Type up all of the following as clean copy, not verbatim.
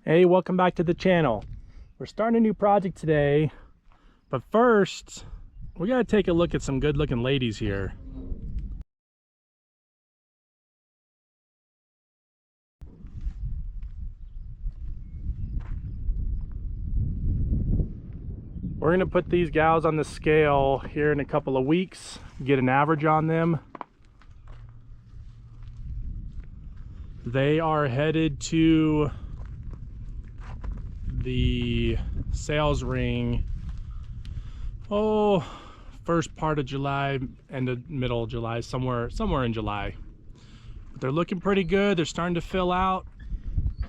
Hey, welcome back to the channel. We're starting a new project today, but first we gotta take a look at some good looking ladies here. We're gonna put these gals on the scale here in a couple of weeks, get an average on them. They are headed to the sales ring, first part of July, end of middle of July, somewhere in July. But they're looking pretty good. They're starting to fill out.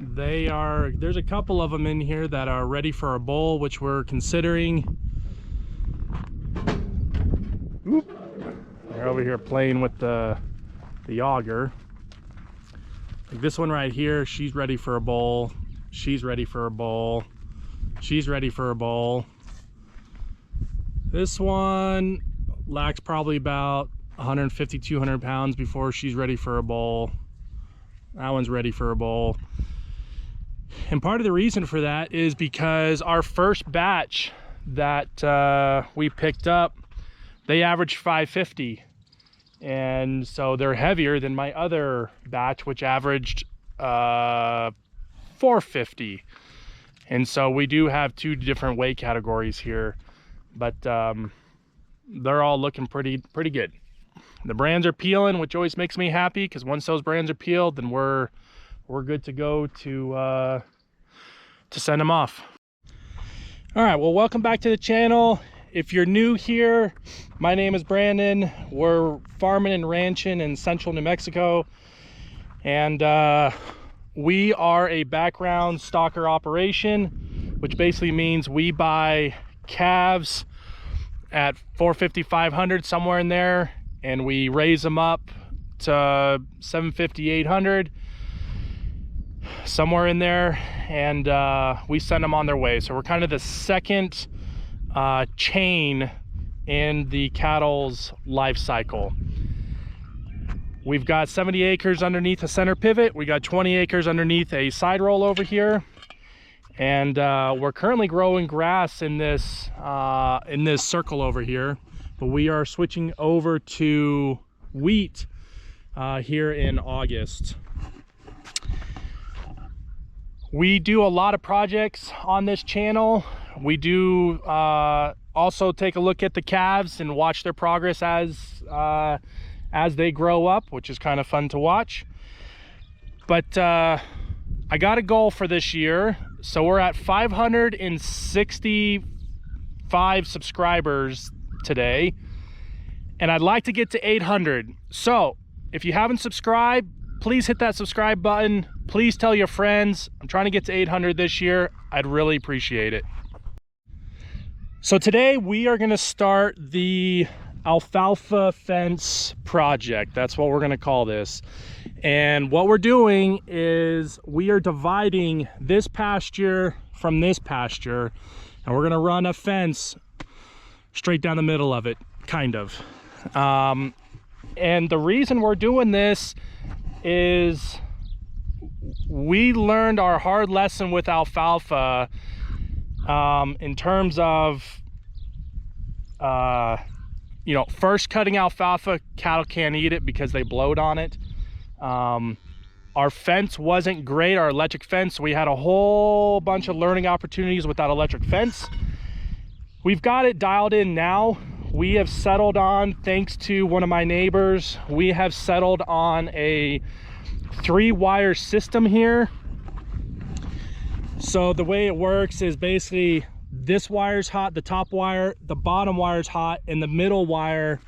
There's a couple of them in here that are ready for a bowl, which we're considering. Oop. They're over here playing with the auger. Like this one right here, she's ready for a bowl. She's ready for a bowl. She's ready for a bowl. This one lacks probably about 150, 200 pounds before she's ready for a bowl. That one's ready for a bowl. And part of the reason for that is because our first batch that we picked up, they averaged 550. And so they're heavier than my other batch, which averaged 450. And so we do have two different weight categories here, but they're all looking pretty good. The brands are peeling, which always makes me happy, because once those brands are peeled, then we're good to go to send them off. All right, well, welcome back to the channel. If you're new here, my name is Brandon. We're farming and ranching in central New Mexico, and we are a background stocker operation, which basically means we buy calves at 450, 500, somewhere in there, and we raise them up to 750, 800, somewhere in there, and we send them on their way. So we're kind of the second chain in the cattle's life cycle. We've got 70 acres underneath a center pivot. We got 20 acres underneath a side roll over here, and we're currently growing grass in this circle over here, but we are switching over to wheat here in August. We do a lot of projects on this channel. We do also take a look at the calves and watch their progress as they grow up, which is kind of fun to watch. But I got a goal for this year. So we're at 565 subscribers today, and I'd like to get to 800. So if you haven't subscribed, please hit that subscribe button. Please tell your friends. I'm trying to get to 800 this year. I'd really appreciate it. So today we are going to start the alfalfa fence project. That's what we're going to call this. And what we're doing is we are dividing this pasture from this pasture, and we're going to run a fence straight down the middle of it, kind of. And the reason we're doing this is we learned our hard lesson with alfalfa in terms of you know, first cutting alfalfa, cattle can't eat it because they bloat on it. Our fence wasn't great, our electric fence. We had a whole bunch of learning opportunities with that electric fence. We've got it dialed in now. We have settled on, thanks to one of my neighbors, we have settled on a 3-wire system here. So the way it works is basically this wire's hot, the top wire, the bottom wire's hot, and the middle wire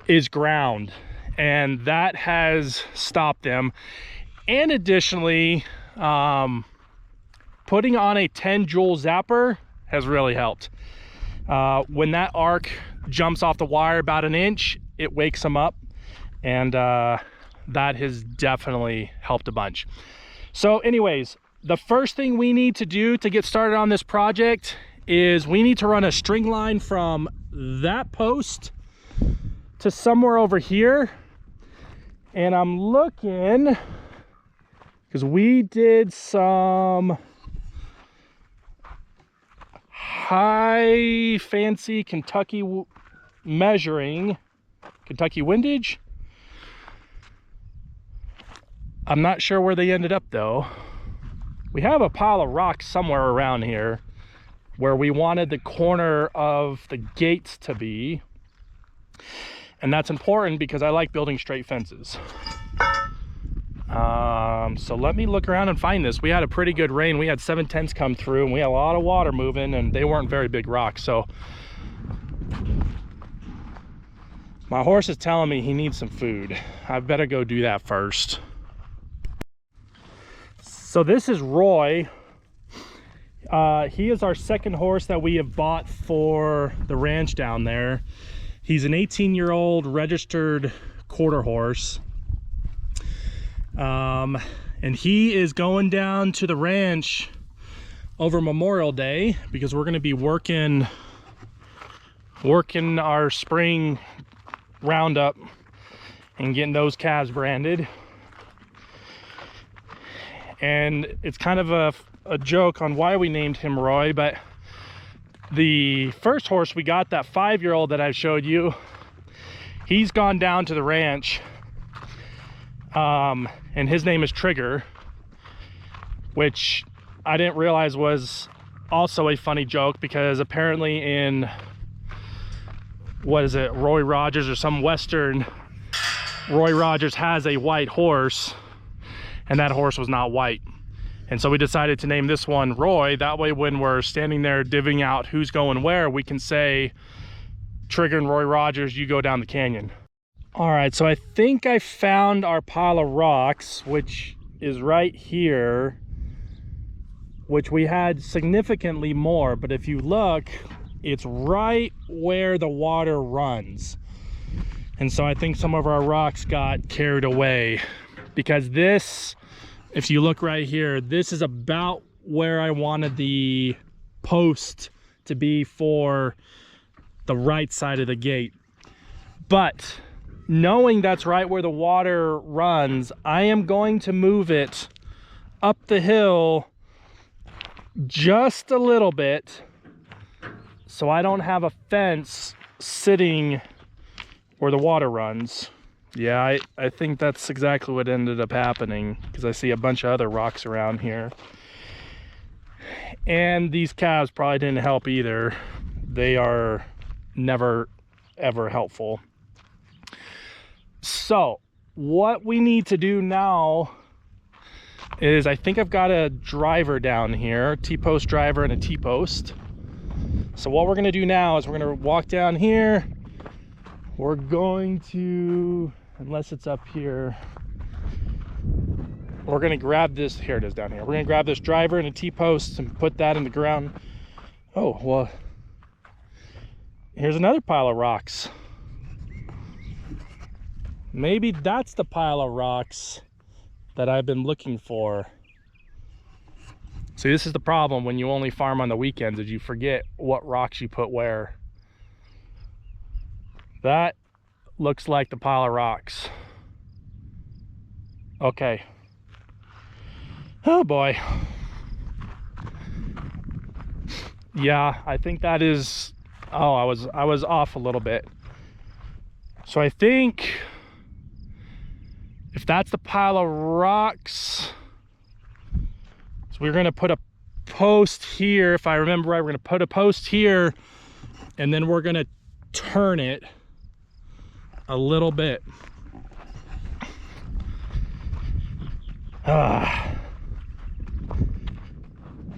is ground. And that has stopped them. And additionally, putting on a 10 joule zapper has really helped. When that arc jumps off the wire about an inch, it wakes them up, and that has definitely helped a bunch. So anyways, the first thing we need to do to get started on this project is we need to run a string line from that post to somewhere over here. And I'm looking, because we did some high fancy Kentucky measuring, Kentucky windage. I'm not sure where they ended up though. We have a pile of rocks somewhere around here where we wanted the corner of the gates to be. And that's important because I like building straight fences. So let me look around and find this. We had a pretty good rain. We had 7/10 come through and we had a lot of water moving, and they weren't very big rocks. So my horse is telling me he needs some food. I better go do that first. So this is Roy. He is our second horse that we have bought for the ranch down there. He's an 18-year-old registered quarter horse. And he is going down to the ranch over Memorial Day because we're going to be working our spring roundup and getting those calves branded. And it's kind of a joke on why we named him Roy, but the first horse we got, that 5-year-old that I showed you, he's gone down to the ranch, and his name is Trigger, which I didn't realize was also a funny joke because apparently in, what is it, Roy Rogers or some Western, Roy Rogers has a white horse, and that horse was not white. And so we decided to name this one Roy. That way when we're standing there divvying out who's going where, we can say, Trigger and Roy Rogers, you go down the canyon. All right, so I think I found our pile of rocks, which is right here, which we had significantly more, but if you look, it's right where the water runs. And so I think some of our rocks got carried away, because this, if you look right here, this is about where I wanted the post to be for the right side of the gate. But knowing that's right where the water runs, I am going to move it up the hill just a little bit so I don't have a fence sitting where the water runs. Yeah, I think that's exactly what ended up happening, because I see a bunch of other rocks around here. And these calves probably didn't help either. They are never, ever helpful. So what we need to do now is, I think I've got a driver down here, T-post driver and a T-post. So what we're going to do now is we're going to walk down here. We're going to, unless it's up here, we're going to grab this, here it is down here. We're going to grab this driver and a T-post and put that in the ground. Oh, well, here's another pile of rocks. Maybe that's the pile of rocks that I've been looking for. See, this is the problem when you only farm on the weekends, is you forget what rocks you put where. That looks like the pile of rocks. Okay. Oh boy. Yeah, I think that is, oh, I was off a little bit. So I think if that's the pile of rocks, so we're going to put a post here. If I remember right, we're going to put a post here, and then we're going to turn it a little bit.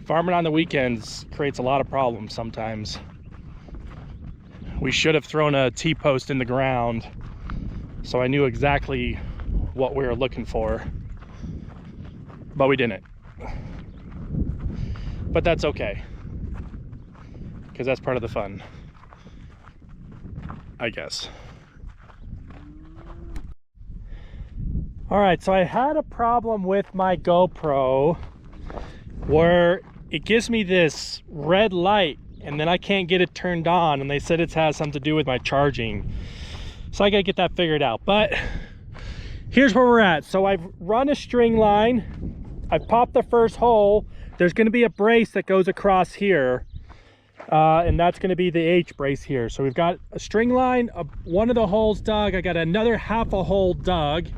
Farming on the weekends creates a lot of problems sometimes. We should have thrown a T-post in the ground so I knew exactly what we were looking for, but we didn't. But that's okay, because that's part of the fun, I guess. All right, so I had a problem with my GoPro where it gives me this red light and then I can't get it turned on, and they said it has something to do with my charging. So I gotta get that figured out. But here's where we're at. So I've run a string line, I've popped the first hole. There's gonna be a brace that goes across here, and that's going to be the H brace here. So we've got a string line, one of the holes dug. I got another half a hole dug,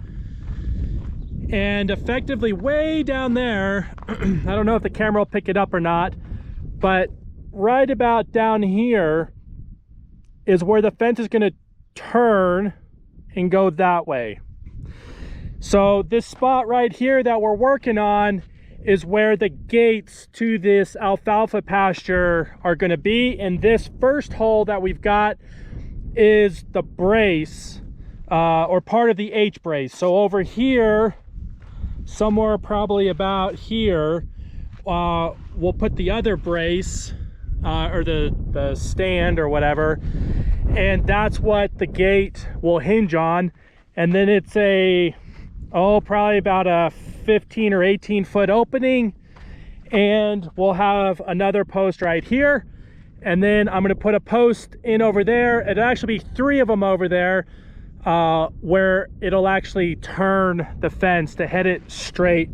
and effectively way down there, I don't know if the camera will pick it up or not, but right about down here is where the fence is going to turn and go that way. So this spot right here that we're working on is where the gates to this alfalfa pasture are going to be, and this first hole that we've got is the brace, or part of the H brace. So over here, somewhere probably about here, we'll put the other brace, or the stand or whatever, and that's what the gate will hinge on. And then it's probably about a 15 or 18 foot opening, and we'll have another post right here, and then I'm going to put a post in over there. It'll actually be 3 of them over there, where it'll actually turn the fence to head it straight,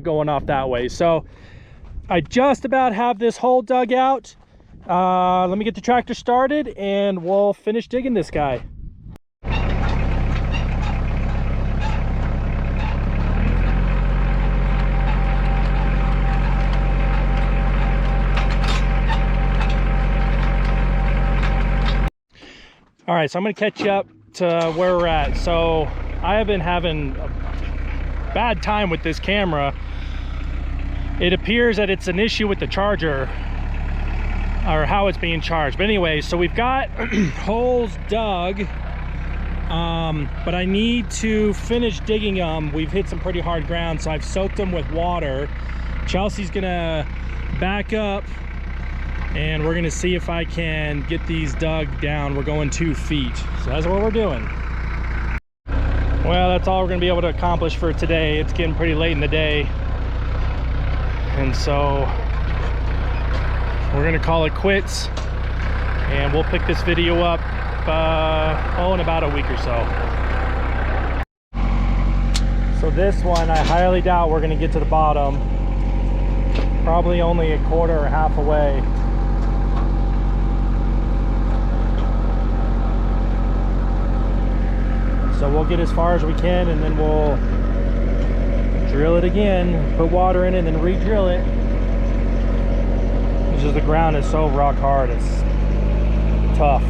going off that way. So I just about have this hole dug out. Let me get the tractor started and we'll finish digging this guy. All right, so I'm going to catch you up to where we're at. So I have been having a bad time with this camera. It appears that it's an issue with the charger, or how it's being charged. But anyway, so we've got holes dug, but I need to finish digging them. We've hit some pretty hard ground, so I've soaked them with water. Chelsea's gonna back up and we're gonna see if I can get these dug down. We're going 2 feet, so that's what we're doing. Well, that's all we're gonna be able to accomplish for today. It's getting pretty late in the day, and so we're gonna call it quits, and we'll pick this video up in about a week or so. So this one, I highly doubt we're gonna get to the bottom. Probably only a quarter or half away. So we'll get as far as we can, and then we'll drill it again, put water in it, and then re-drill it. It's just the ground is so rock hard, it's tough.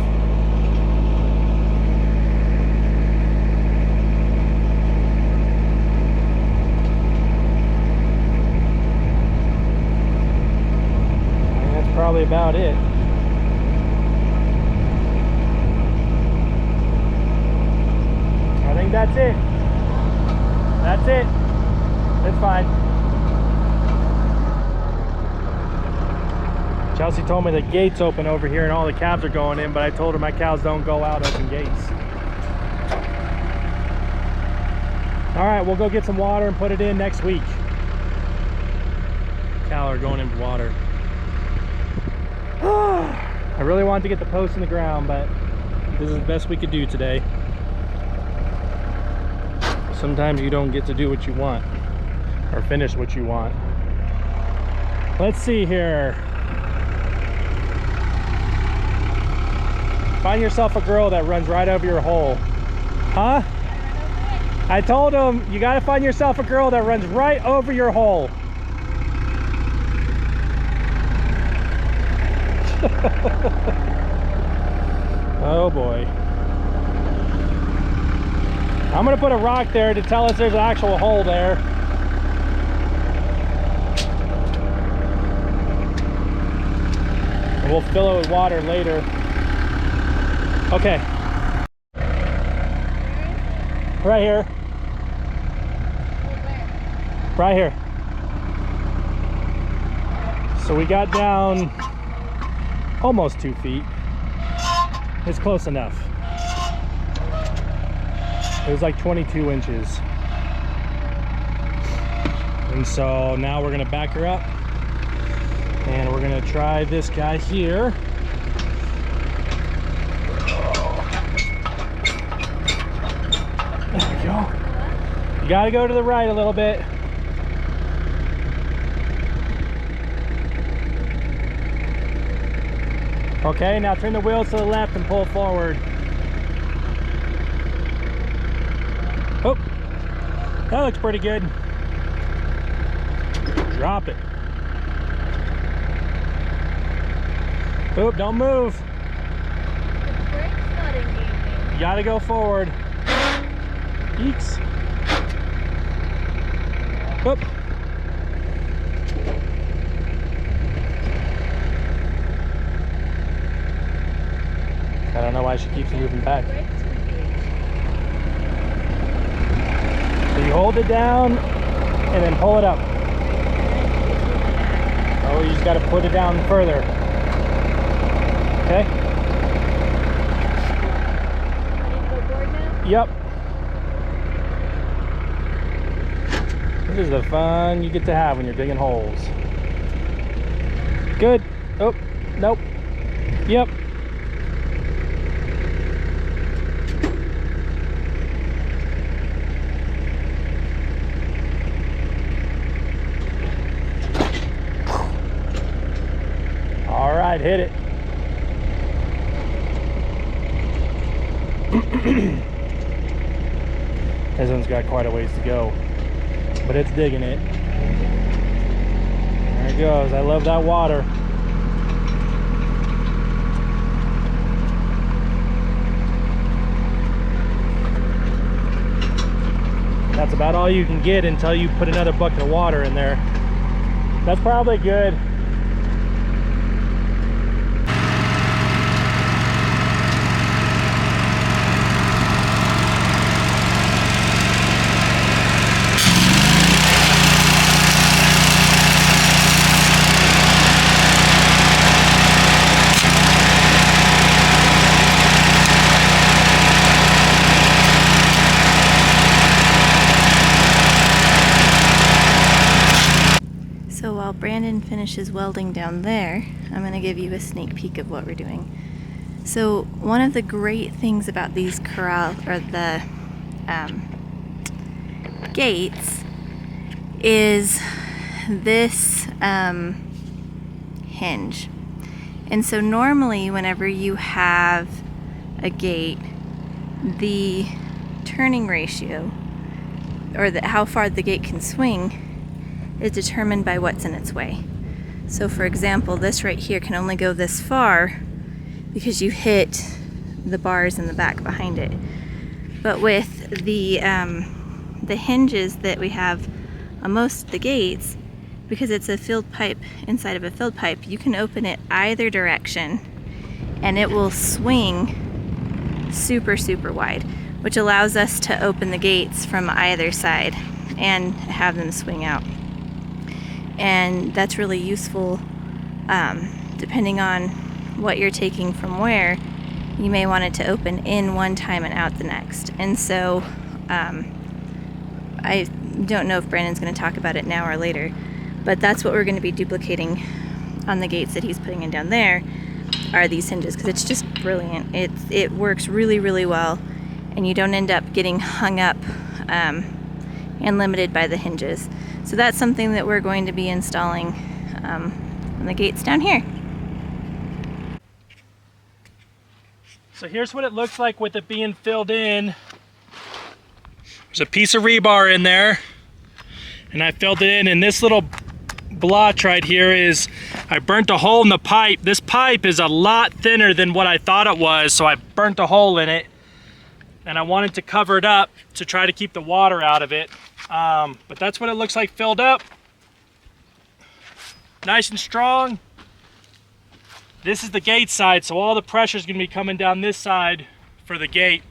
And that's probably about it. I think that's it. That's it. It's fine. Chelsea told me the gate's open over here and all the calves are going in, but I told her my cows don't go out open gates. All right, we'll go get some water and put it in next week. Cow are going in for water. I really wanted to get the post in the ground, but this is the best we could do today. Sometimes you don't get to do what you want or finish what you want. Let's see here. Find yourself a girl that runs right over your hole. Huh? I told him you gotta find yourself a girl that runs right over your hole. Oh boy. I'm gonna put a rock there to tell us there's an actual hole there. And we'll fill it with water later. Okay. Right here. Right here. So we got down almost 2 feet. It's close enough. It was like 22 inches. And so now we're gonna back her up and we're gonna try this guy here. There we go. You gotta go to the right a little bit. Okay, now turn the wheels to the left and pull forward. Oh, that looks pretty good. Drop it. Oop, don't move. The brake's not engaging. You gotta go forward. Eeks. Oop. I don't know why she keeps moving back. So you hold it down and then pull it up. Oh, you just got to put it down further. Okay? Yep. This is the fun you get to have when you're digging holes. Good. Oh, nope. Yep. All right, hit it. This one's got quite a ways to go, but it's digging it. There it goes. I love that water. That's about all you can get until you put another bucket of water in there. That's probably good. So while Brandon finishes welding down there, I'm going to give you a sneak peek of what we're doing. So one of the great things about these corral, or the gates, is this hinge. And so normally whenever you have a gate, the turning ratio, or how far the gate can swing, is determined by what's in its way. So for example, this right here can only go this far because you hit the bars in the back behind it. But with the hinges that we have on most of the gates, because it's a filled pipe inside of a filled pipe, you can open it either direction and it will swing super, super wide, which allows us to open the gates from either side and have them swing out. And that's really useful depending on what you're taking from where. You may want it to open in one time and out the next. And so I don't know if Brandon's going to talk about it now or later, but that's what we're going to be duplicating on the gates that he's putting in down there, are these hinges, because it's just brilliant. It works really, really well, and you don't end up getting hung up and limited by the hinges. So that's something that we're going to be installing on the gates down here. So here's what it looks like with it being filled in. There's a piece of rebar in there, and I filled it in, and this little blotch right here is, I burnt a hole in the pipe. This pipe is a lot thinner than what I thought it was, so I burnt a hole in it, and I wanted to cover it up to try to keep the water out of it. But that's what it looks like filled up. Nice and strong. This is the gate side, so all the pressure is going to be coming down this side for the gate.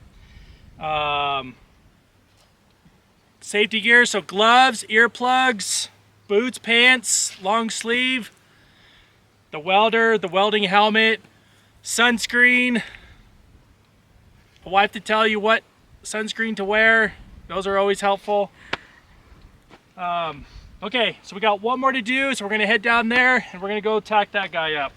Safety gear, so gloves, earplugs, boots, pants, long sleeve, the welder, the welding helmet, sunscreen. A wife to tell you what sunscreen to wear. Those are always helpful. Okay, so we got one more to do, so we're gonna head down there and we're gonna go tack that guy up.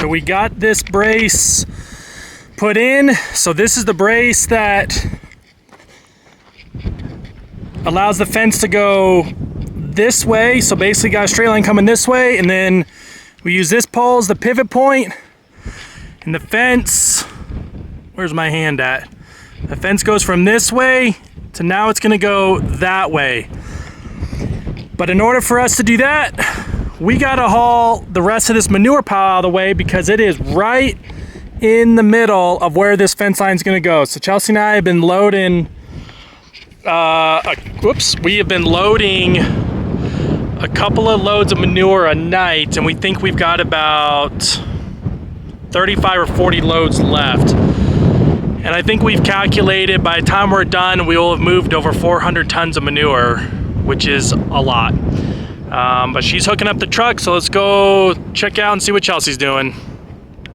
So we got this brace put in. So this is the brace that allows the fence to go this way. So basically got a straight line coming this way, and then we use this pole as the pivot point, and the fence, where's my hand at? The fence goes from this way to now it's gonna go that way. But in order for us to do that, we gotta haul the rest of this manure pile out of the way because it is right in the middle of where this fence line is gonna go. So Chelsea and I have been loading, we have been loading a couple of loads of manure a night, and we think we've got about 35 or 40 loads left. And I think we've calculated by the time we're done, we will have moved over 400 tons of manure, which is a lot. But she's hooking up the truck, so let's go check out and see what Chelsea's doing.